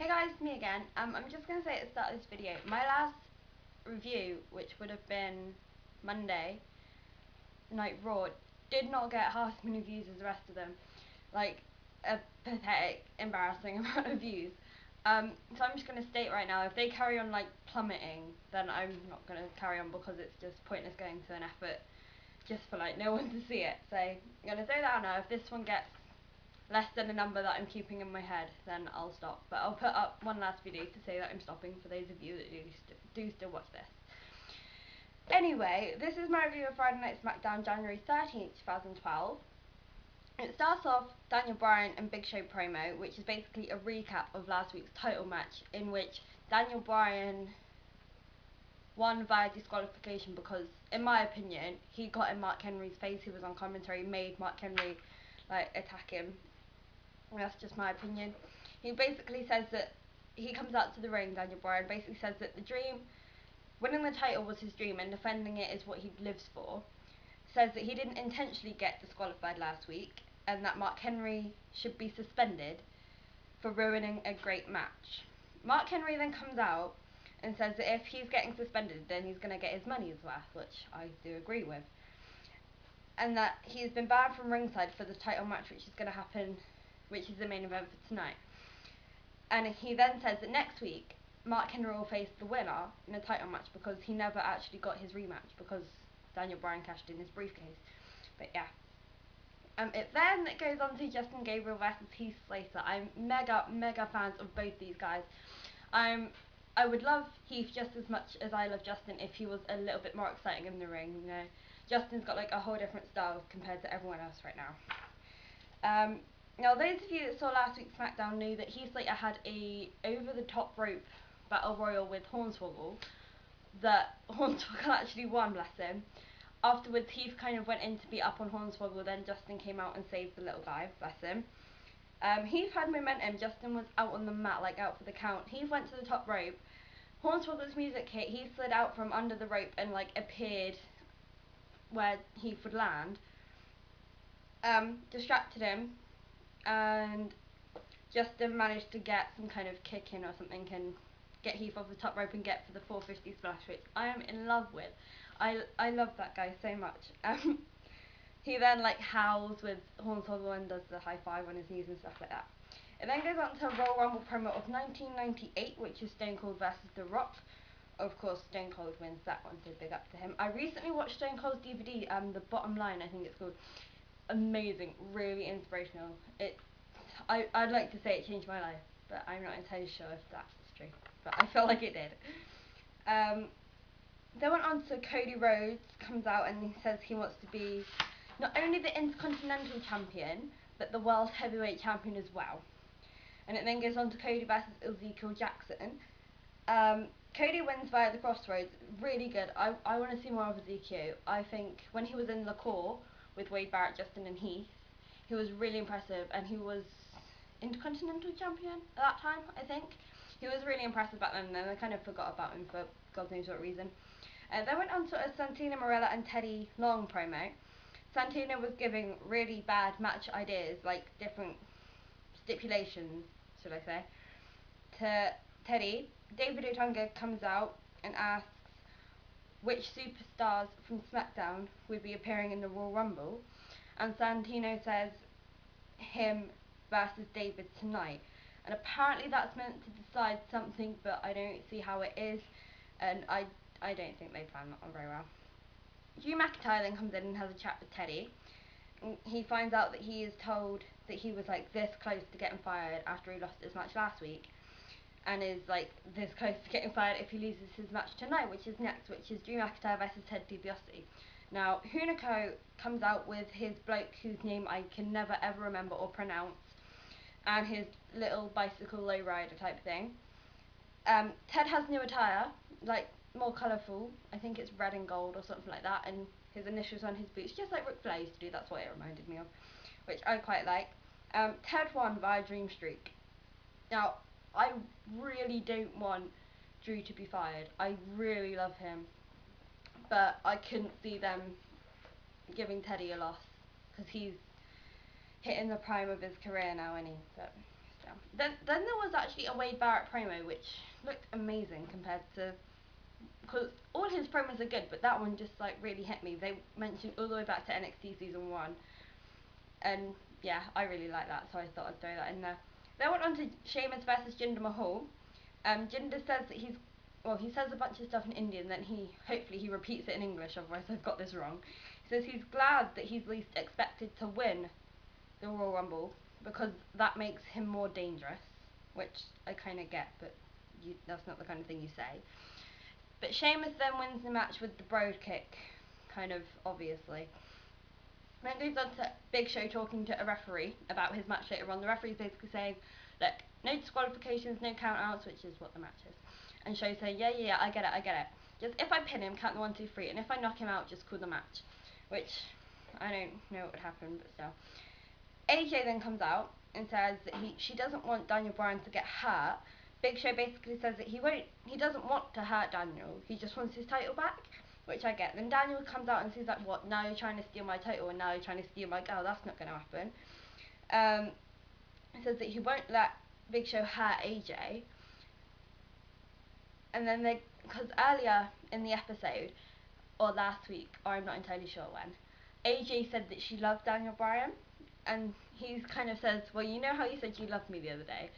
guys, me again. I'm just going to say at the start of this video, my last review, which would have been Monday Night Raw, did not get half as many views as the rest of them. Like, a pathetic, embarrassing amount of views. So I'm just going to state right now, if they carry on like plummeting, then I'm not going to carry on because it's just pointless going to an effort just for like no one to see it. So I'm going to throw that out now. If this one gets less than the number that I'm keeping in my head, then I'll stop. But I'll put up one last video to say that I'm stopping for those of you that do still watch this. Anyway, this is my review of Friday Night Smackdown, January 13th, 2012. It starts off Daniel Bryan and Big Show promo, which is basically a recap of last week's title match, in which Daniel Bryan won via disqualification because, in my opinion, he got in Mark Henry's face. He was on commentary, made Mark Henry like attack him. That's just my opinion. He basically says that he comes out to the ring, Daniel Bryan basically says that the dream, winning the title was his dream and defending it is what he lives for. Says that he didn't intentionally get disqualified last week and that Mark Henry should be suspended for ruining a great match. Mark Henry then comes out and says that if he's getting suspended, then he's going to get his money's worth, which I do agree with. And that he's been banned from ringside for the title match, which is going to happen, which is the main event for tonight. And he then says that next week, Mark Henry will face the winner in a title match because he never actually got his rematch because Daniel Bryan cashed in his briefcase. But yeah. It then goes on to Justin Gabriel versus Heath Slater. I'm mega fans of both these guys. I would love Heath just as much as I love Justin if he was a little bit more exciting in the ring. You know, Justin's got like a whole different style compared to everyone else right now. Now, those of you that saw last week's Smackdown knew that Heath Slater had a over-the-top rope battle royal with Hornswoggle that Hornswoggle actually won, bless him. Afterwards, Heath kind of went in to beat up on Hornswoggle, then Justin came out and saved the little guy, bless him. Heath had momentum, Justin was out on the mat, like out for the count. Heath went to the top rope, Hornswoggle's music hit, he slid out from under the rope and like appeared where Heath would land. Distracted him, and Justin managed to get some kind of kick in or something and get Heath off the top rope and get for the 450 splash, which I am in love with. I love that guy so much. He then like howls with Hornswoggle and does the high five on his knees and stuff like that. It then goes on to a Royal Rumble promo of 1998, which is Stone Cold versus The Rock. Of course, Stone Cold wins that one, so big up to him. I recently watched Stone Cold's DVD, The Bottom Line, I think it's called. Amazing, really inspirational. I'd like to say it changed my life, but I'm not entirely sure if that's true. But I felt like it did. Then went on to Cody Rhodes, comes out and he says he wants to be not only the Intercontinental Champion, but the World Heavyweight Champion as well. And it then goes on to Cody versus Ezekiel Jackson. Cody wins via the Crossroads, really good. I want to see more of Ezekiel. I think when he was in the core with Wade Barrett, Justin and Heath, he was really impressive, and he was Intercontinental Champion at that time, I think. He was really impressive back then, and then I kind of forgot about him for God knows what reason. Then went on to a Santino Marella and Teddy Long promo. Santino was giving really bad match ideas, like different stipulations, should I say, to Teddy. David Otunga comes out and asks which superstars from SmackDown would be appearing in the Royal Rumble, and Santino says him versus David tonight. And apparently that's meant to decide something, but I don't see how it is, and I don't think they planned that one very well. Drew McIntyre then comes in and has a chat with Teddy. He finds out that he is told that he was like this close to getting fired after he lost his match last week, and is like this close to getting fired if he loses his match tonight, which is next, which is Drew McIntyre versus Ted DiBiase. Now, Hunico comes out with his bloke whose name I can never ever remember or pronounce, and his little bicycle lowrider type thing. Ted has new attire, like more colourful. I think it's red and gold or something like that, and his initials on his boots, just like Ric Flair used to do. That's what it reminded me of, which I quite like. Ted won via Dream Streak. Now, I really don't want Drew to be fired. I really love him, but I couldn't see them giving Teddy a loss because he's hitting the prime of his career now, isn't he? But Smackdown. Then there was actually a Wade Barrett promo which looked amazing compared to, because all his promos are good, but that one just like really hit me. They mentioned all the way back to NXT season 1, and yeah, I really like that, so I thought I'd throw that in there. Then went on to Sheamus versus Jinder Mahal. Jinder says that he says a bunch of stuff in Indian, then hopefully he repeats it in English, otherwise I've got this wrong. He says he's glad that he's at least expected to win the Royal Rumble, because that makes him more dangerous, which I kind of get, but that's not the kind of thing you say. But Sheamus then wins the match with the Broad Kick, kind of obviously. Then it goes on to Big Show talking to a referee about his match later on. The referee's basically saying, look, no disqualifications, no count-outs, which is what the match is. And Show's saying, yeah, I get it. Just if I pin him, count the 1, 2, 3, and if I knock him out, just call the match. Which, I don't know what would happen, but still. AJ then comes out and says that she doesn't want Daniel Bryan to get hurt. Big Show basically says that he doesn't want to hurt Daniel, he just wants his title back, which I get. Then Daniel comes out and says like, what, now you're trying to steal my title and now you're trying to steal my girl, that's not going to happen. He says that he won't let Big Show hurt AJ. And then because earlier in the episode, or last week, or I'm not entirely sure when, AJ said that she loved Daniel Bryan, and he kind of says, well, you know how you said you loved me the other day?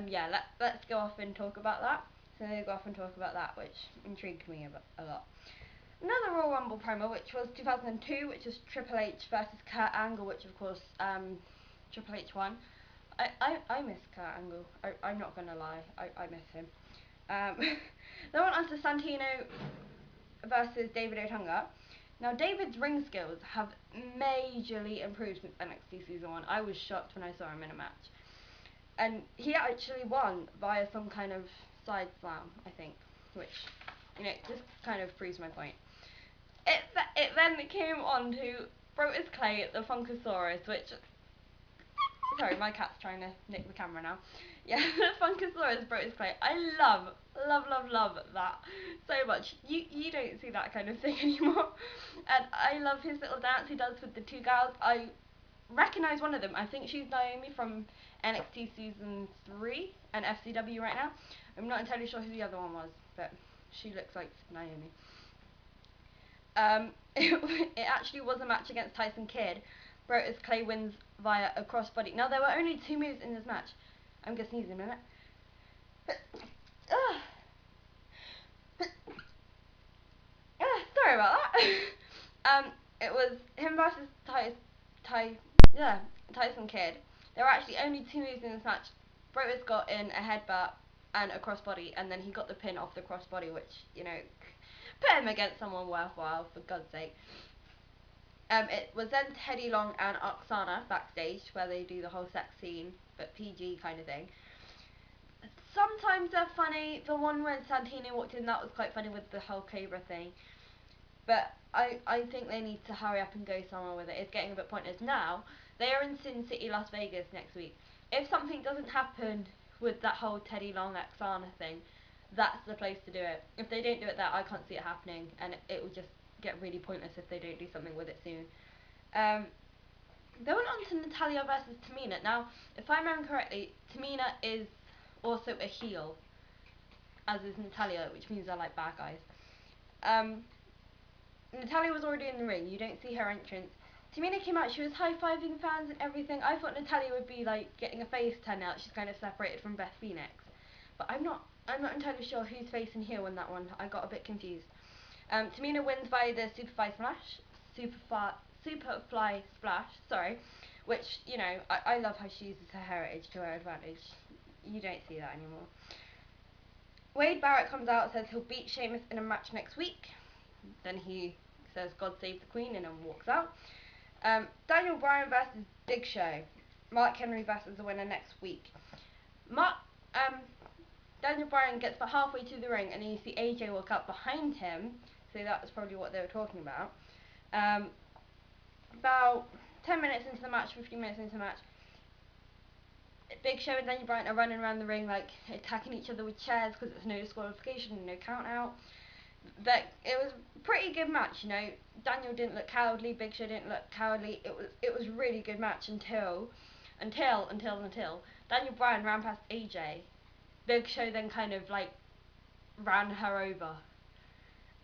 Yeah, let's go off and talk about that. So they go off and talk about that, which intrigued me a lot. Another Royal Rumble promo, which was 2002, which was Triple H versus Kurt Angle, which of course Triple H won. I miss Kurt Angle. I'm not gonna lie, I miss him. Then went on to Santino versus David Otunga. Now David's ring skills have majorly improved since NXT season 1. I was shocked when I saw him in a match. And he actually won via some kind of side slam, I think, which, just kind of proves my point. It then came on to Brodus Clay, the Funkasaurus, which... Sorry, my cat's trying to nick the camera now. Yeah, the Funkasaurus Brodus Clay. I love that so much. You don't see that kind of thing anymore. And I love his little dance he does with the two girls. I recognise one of them. I think she's Naomi from NXT season 3 and FCW right now. I'm not entirely sure who the other one was, but she looks like Naomi. It actually was a match against Tyson Kidd. Brodus Clay wins via a crossbody. Now there were only 2 moves in this match. I'm gonna sneeze in a minute. Sorry about that. It was him versus Tyson Kidd. There were actually only 2 moves in this match. Brodus got in a headbutt and a crossbody, and then he got the pin off the crossbody, which, put him against someone worthwhile, for God's sake. It was then Teddy Long and Oksana backstage, where they do the whole sex scene, but PG kind of thing. Sometimes they're funny. The one when Santino walked in, that was quite funny with the whole Cobra thing. But I think they need to hurry up and go somewhere with it. It's getting a bit pointless. Now, they are in Sin City, Las Vegas next week. If something doesn't happen with that whole Teddy Long Oksana thing, that's the place to do it. If they don't do it there, I can't see it happening, and it will just get really pointless if they don't do something with it soon. They went on to Natalya versus Tamina. Now, if I remember correctly, Tamina is also a heel, as is Natalya, which means they're like bad guys. Natalya was already in the ring. You don't see her entrance. Tamina came out. She was high-fiving fans and everything. I thought Natalya would be like getting a face turn out. She's kind of separated from Beth Phoenix, but I'm not entirely sure who's face and heel in that one. I got a bit confused. Tamina wins by the Superfly Splash, sorry, which, I love how she uses her heritage to her advantage. You don't see that anymore. Wade Barrett comes out, says he'll beat Sheamus in a match next week. Then he says, God save the Queen, and then walks out. Daniel Bryan versus Big Show. Mark Henry versus the winner next week. Daniel Bryan gets about halfway to the ring, and then you see AJ walk up behind him, so that was probably what they were talking about. About 10 minutes into the match, 15 minutes into the match, Big Show and Daniel Bryan are running around the ring, like, attacking each other with chairs, because it's no disqualification, no count out. But it was a pretty good match, Daniel didn't look cowardly, Big Show didn't look cowardly. It was a really good match until until Daniel Bryan ran past AJ. Big Show then kind of like ran her over,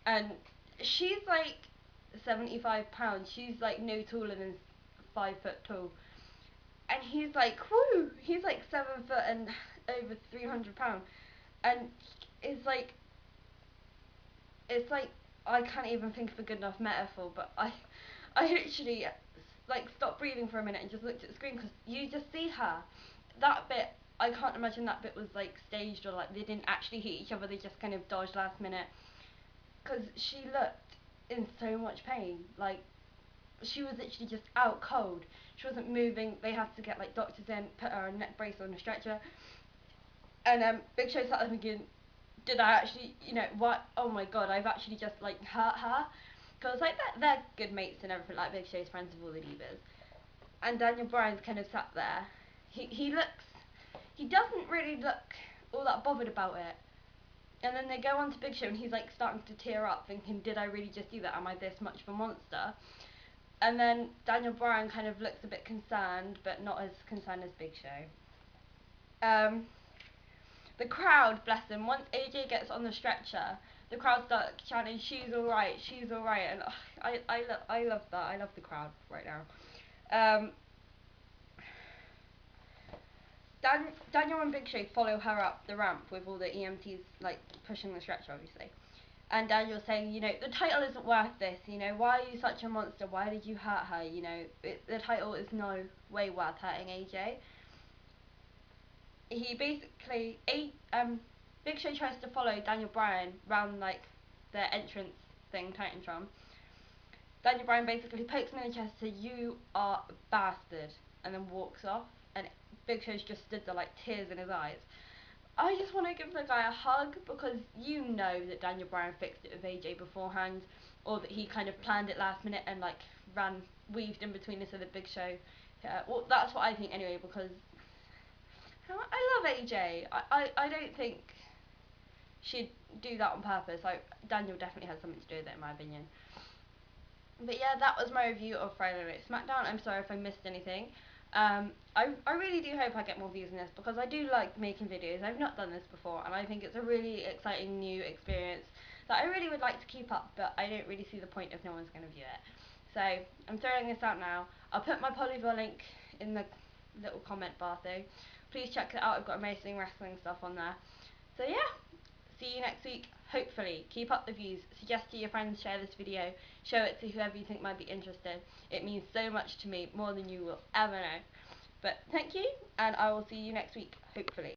and she's like 75 pounds. She's like no taller than 5 foot tall, and he's like, whoo, he's like 7 foot and over 300 pounds, and it's like I can't even think of a good enough metaphor, but I literally like stopped breathing for a minute and just looked at the screen, because you just see her. That bit, I can't imagine that bit was like staged, or like they didn't actually hit each other, they just kind of dodged last minute, because she looked in so much pain. Like, she was literally just out cold. She wasn't moving. They had to get like doctors in, put her a neck brace on a stretcher, and Big Show sat there thinking, did I actually, what? Oh my god, I've actually just like hurt her, because like they're good mates and everything. Like, Big Show's friends with all the divas, and Daniel Bryan's kind of sat there. He doesn't really look all that bothered about it. And then they go on to Big Show, and he's like starting to tear up, thinking, did I really just do that? Am I this much of a monster? And then Daniel Bryan kind of looks a bit concerned, but not as concerned as Big Show. The crowd, bless them, once AJ gets on the stretcher, the crowd start chanting, she's alright, and I love that. I love the crowd right now. Daniel and Big Show follow her up the ramp with all the EMTs like pushing the stretcher, obviously. And Daniel's saying, the title isn't worth this. Why are you such a monster? Why did you hurt her? The title is no way worth hurting AJ. He basically, Big Show tries to follow Daniel Bryan round like the entrance thing, Titantron. Daniel Bryan basically pokes him in the chest, says, "You are a bastard," and then walks off. And Big Show's just stood there like tears in his eyes. I just want to give the guy a hug, because you know that Daniel Bryan fixed it with AJ beforehand, or that he kind of planned it last minute and like weaved in between it so that Big Show. Well, that's what I think anyway, because I love AJ. I don't think she'd do that on purpose. Like, Daniel definitely has something to do with it, in my opinion. But yeah, that was my review of Friday Night Smackdown. I'm sorry if I missed anything. I really do hope I get more views in this, because I do like making videos. I've not done this before, and I think it's a really exciting new experience that I really would like to keep up, but I don't really see the point if no one's going to view it. So I'm throwing this out now. I'll put my Polyville link in the little comment bar though. Please check it out. I've got amazing wrestling stuff on there. So yeah, see you next week. Hopefully, keep up the views. Suggest to your friends, share this video, show it to whoever you think might be interested. It means so much to me, more than you will ever know. But thank you, and I will see you next week, hopefully.